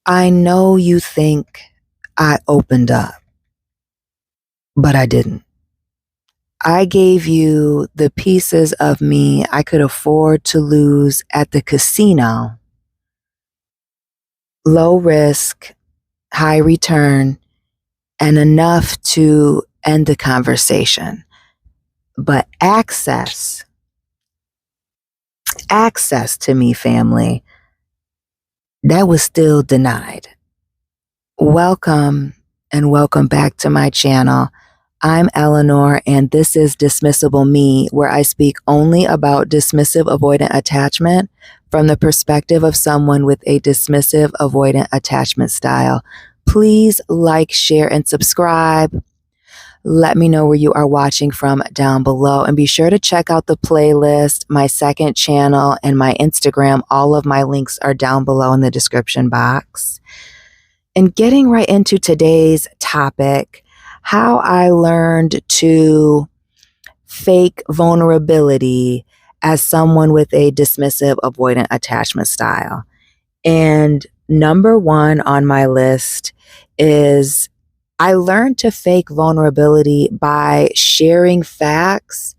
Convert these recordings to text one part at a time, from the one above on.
I know you think I opened up, but I didn't. I gave you the pieces of me I could afford to lose at the casino. Low risk, high return, and enough to end the conversation. But access to me, family, that was still denied. Welcome and welcome back to my channel. I'm Eleanor, and this is Dismissible Me, where I speak only about dismissive avoidant attachment from the perspective of someone with a dismissive avoidant attachment style. Please like, share, and subscribe. Let me know where you are watching from down below, and be sure to check out the playlist, my second channel, and my Instagram. All of my links are down below in the description box. And getting right into today's topic, how I learned to fake vulnerability as someone with a dismissive avoidant attachment style. And number one on my list is I learned to fake vulnerability by sharing facts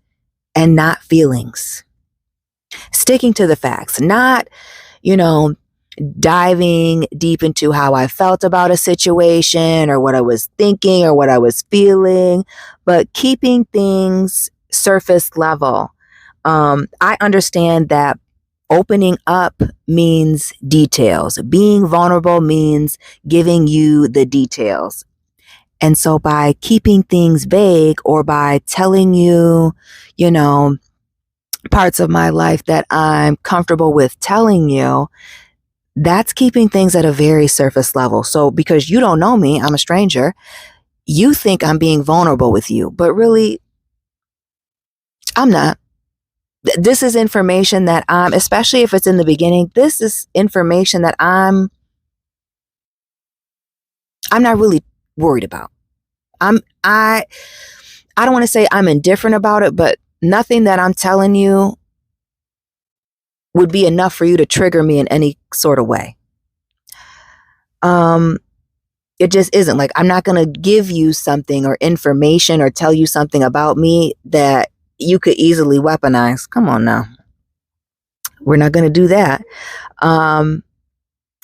and not feelings. Sticking to the facts, not, diving deep into how I felt about a situation or what I was thinking or what I was feeling, but keeping things surface level. I understand that opening up means details. Being vulnerable means giving you the details. And so by keeping things vague or by telling you, parts of my life that I'm comfortable with telling you, that's keeping things at a very surface level. So because you don't know me, I'm a stranger, you think I'm being vulnerable with you, but really, I'm not. This is information that especially if it's in the beginning, this is information that I'm not really worried about. I don't want to say I'm indifferent about it, but nothing that I'm telling you would be enough for you to trigger me in any sort of way. It just isn't. Like, I'm not going to give you something or information or tell you something about me that you could easily weaponize. Come on now. We're not going to do that.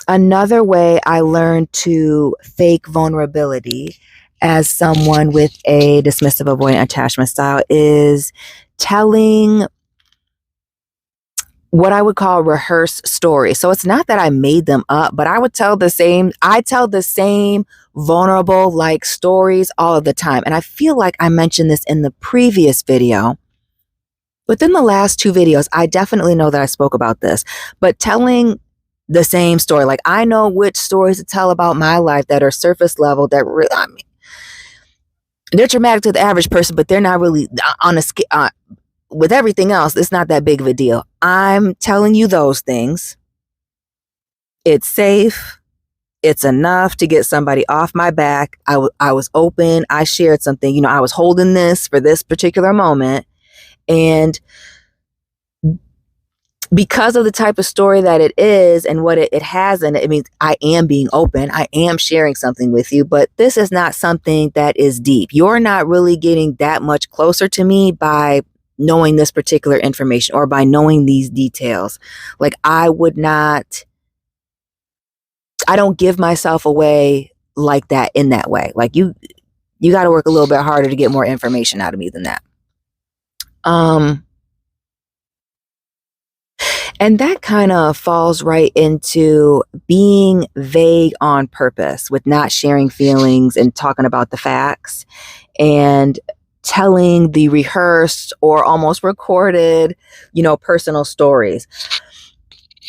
Another way I learned to fake vulnerability as someone with a dismissive avoidant attachment style is telling what I would call rehearsed stories. So it's not that I made them up, but I tell the same vulnerable like stories all of the time. And I feel like I mentioned this in the previous video. Within the last two videos, I definitely know that I spoke about this, but telling the same story, like I know which stories to tell about my life that are surface level, that really, they're traumatic to the average person, but they're not really on a scale. With everything else, it's not that big of a deal. I'm telling you those things. It's safe. It's enough to get somebody off my back. I was open. I shared something. I was holding this for this particular moment. And because of the type of story that it is and what it has in it, it means I am being open. I am sharing something with you, but this is not something that is deep. You're not really getting that much closer to me by knowing this particular information or by knowing these details. Like I don't give myself away like that in that way. Like you got to work a little bit harder to get more information out of me than that. And that kind of falls right into being vague on purpose with not sharing feelings and talking about the facts and telling the rehearsed or almost recorded, personal stories.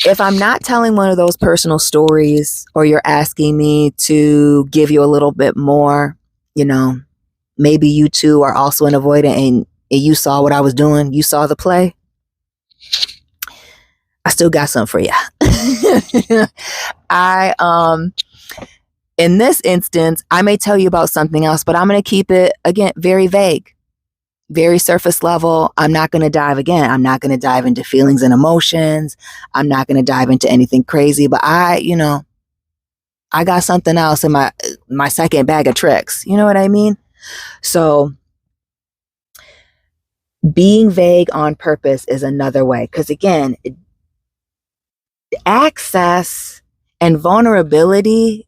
If I'm not telling one of those personal stories, or you're asking me to give you a little bit more, maybe you too are also an avoidant and you saw what I was doing. You saw the play. I still got something for you. In this instance, I may tell you about something else, but I'm going to keep it, again, very vague, very surface level. I'm not going to dive into feelings and emotions. I'm not going to dive into anything crazy, but I got something else in my second bag of tricks. You know what I mean? So being vague on purpose is another way. Because again, access and vulnerability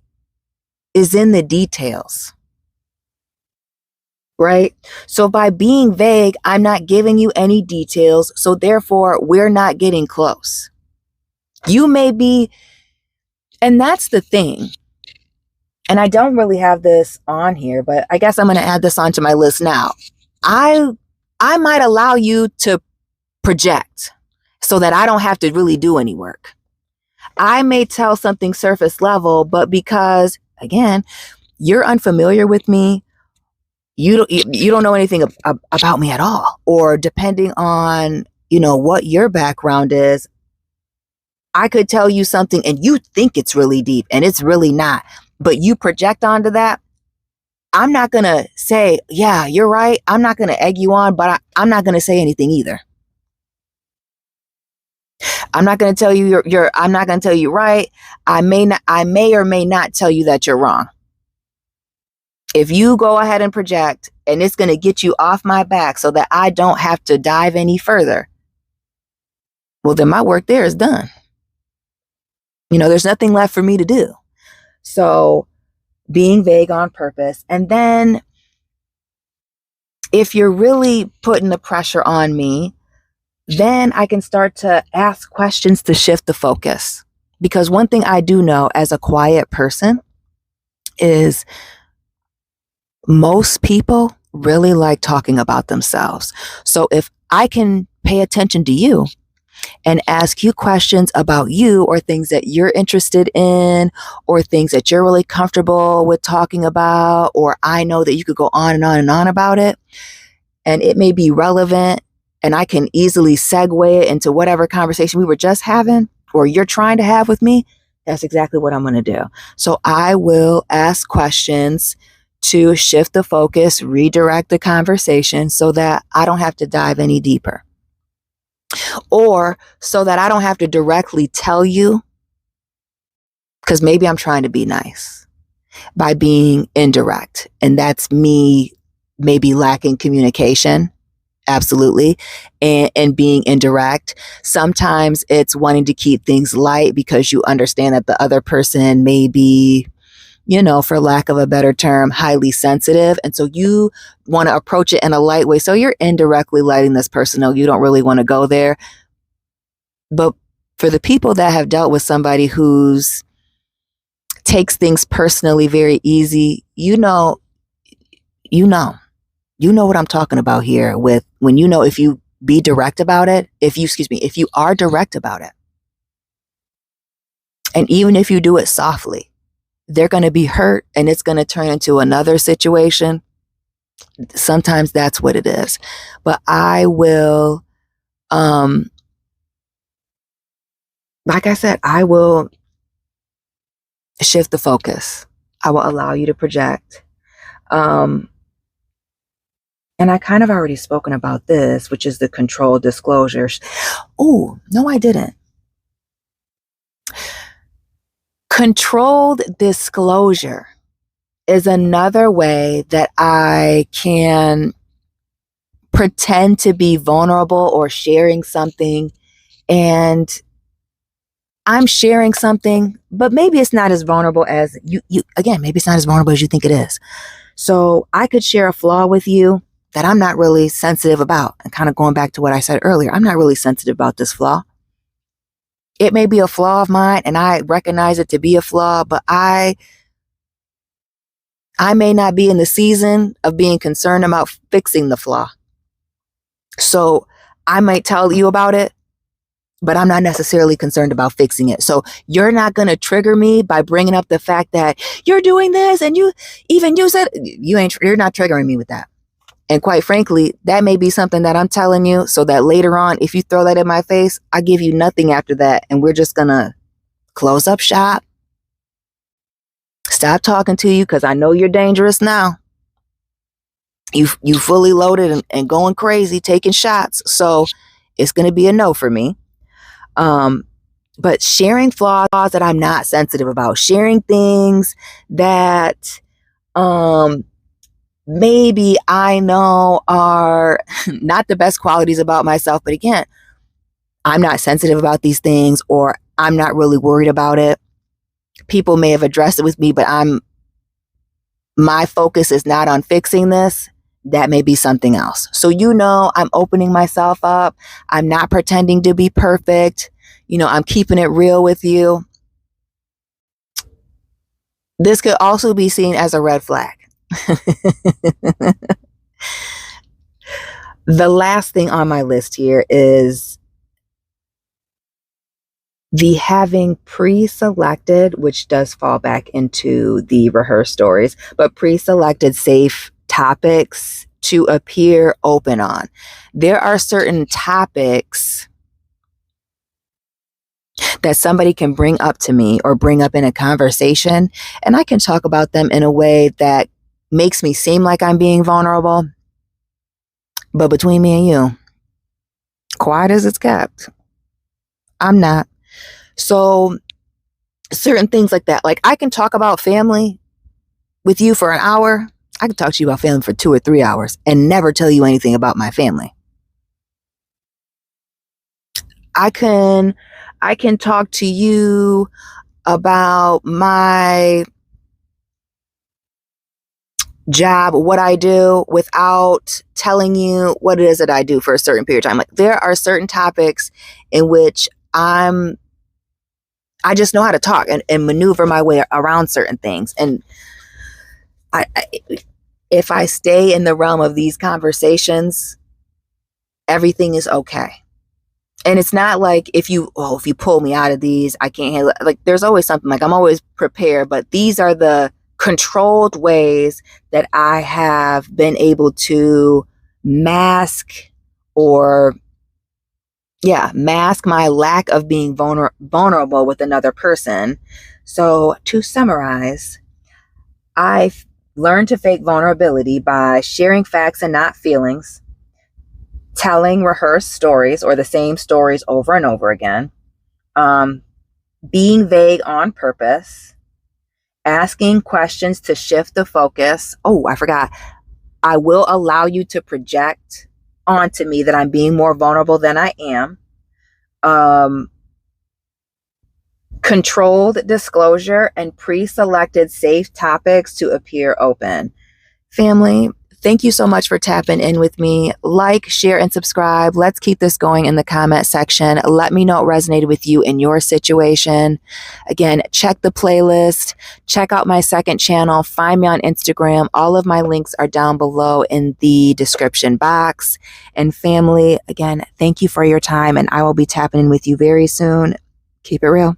is in the details, right? So by being vague, I'm not giving you any details. So therefore, we're not getting close. You may be, and that's the thing. And I don't really have this on here, but I guess I'm going to add this onto my list now. I might allow you to project so that I don't have to really do any work. I may tell something surface level, but because again, you're unfamiliar with me, you don't know anything about me at all, or depending on, what your background is, I could tell you something and you think it's really deep and it's really not, but you project onto that. I'm not going to say, yeah, you're right. I'm not going to egg you on, but I'm not going to say anything either. I'm not going to tell you I'm not going to tell you right. I may or may not tell you that you're wrong. If you go ahead and project and it's going to get you off my back so that I don't have to dive any further, well, then my work there is done. There's nothing left for me to do. So being vague on purpose. And then if you're really putting the pressure on me, then I can start to ask questions to shift the focus. Because one thing I do know as a quiet person is most people really like talking about themselves. So if I can pay attention to you and ask you questions about you, or things that you're interested in, or things that you're really comfortable with talking about, or I know that you could go on and on and on about it, and it may be relevant, and I can easily segue it into whatever conversation we were just having or you're trying to have with me, that's exactly what I'm going to do. So I will ask questions to shift the focus, redirect the conversation so that I don't have to dive any deeper. Or so that I don't have to directly tell you, because maybe I'm trying to be nice by being indirect. And that's me maybe lacking communication. Absolutely. And being indirect. Sometimes it's wanting to keep things light because you understand that the other person may be, for lack of a better term, highly sensitive. And so you want to approach it in a light way. So you're indirectly letting this person know you don't really want to go there. But for the people that have dealt with somebody who's takes things personally very easy, you know what I'm talking about here with when if you be direct about it, if you are direct about it, and even if you do it softly, they're going to be hurt and it's going to turn into another situation. Sometimes that's what it is. But I will, like I said, I will shift the focus. I will allow you to project. And I kind of already spoken about this, which is the controlled disclosure. Oh, no, I didn't. Controlled disclosure is another way that I can pretend to be vulnerable or sharing something, and I'm sharing something, but maybe it's not as vulnerable as maybe it's not as vulnerable as you think it is. So I could share a flaw with you that I'm not really sensitive about. And kind of going back to what I said earlier, I'm not really sensitive about this flaw. It may be a flaw of mine and I recognize it to be a flaw, but I may not be in the season of being concerned about fixing the flaw. So I might tell you about it, but I'm not necessarily concerned about fixing it. So you're not going to trigger me by bringing up the fact that you're doing this and you said you're not triggering me with that. And quite frankly, that may be something that I'm telling you so that later on, if you throw that in my face, I give you nothing after that. And we're just going to close up shop. Stop talking to you because I know you're dangerous now. You fully loaded and going crazy, taking shots. So it's going to be a no for me. But sharing flaws that I'm not sensitive about, sharing things that maybe I know are not the best qualities about myself, but again, I'm not sensitive about these things, or I'm not really worried about it. People may have addressed it with me, but my focus is not on fixing this. That may be something else. So, I'm opening myself up. I'm not pretending to be perfect. I'm keeping it real with you. This could also be seen as a red flag. The last thing on my list here is the having pre-selected, which does fall back into the rehearsed stories, but pre-selected safe topics to appear open on. There are certain topics that somebody can bring up to me or bring up in a conversation, and I can talk about them in a way that makes me seem like I'm being vulnerable. But between me and you, quiet as it's kept, I'm not. So certain things like that, like I can talk about family with you for an hour. I can talk to you about family for 2 or 3 hours and never tell you anything about my family. I can talk to you about my job, what I do, without telling you what it is that I do for a certain period of time. Like, there are certain topics in which I just know how to talk and maneuver my way around certain things. And if I stay in the realm of these conversations, everything is okay. And it's not like if you pull me out of these, I can't handle it. Like, there's always something. Like, I'm always prepared, but these are the controlled ways that I have been able to mask my lack of being vulnerable with another person. So to summarize, I've learned to fake vulnerability by sharing facts and not feelings, telling rehearsed stories or the same stories over and over again, being vague on purpose, asking questions to shift the focus. Oh, I forgot. I will allow you to project onto me that I'm being more vulnerable than I am. Controlled disclosure and pre-selected safe topics to appear open. Family, thank you so much for tapping in with me. Like, share, and subscribe. Let's keep this going in the comment section. Let me know what resonated with you in your situation. Again, check the playlist. Check out my second channel. Find me on Instagram. All of my links are down below in the description box. And family, again, thank you for your time, and I will be tapping in with you very soon. Keep it real.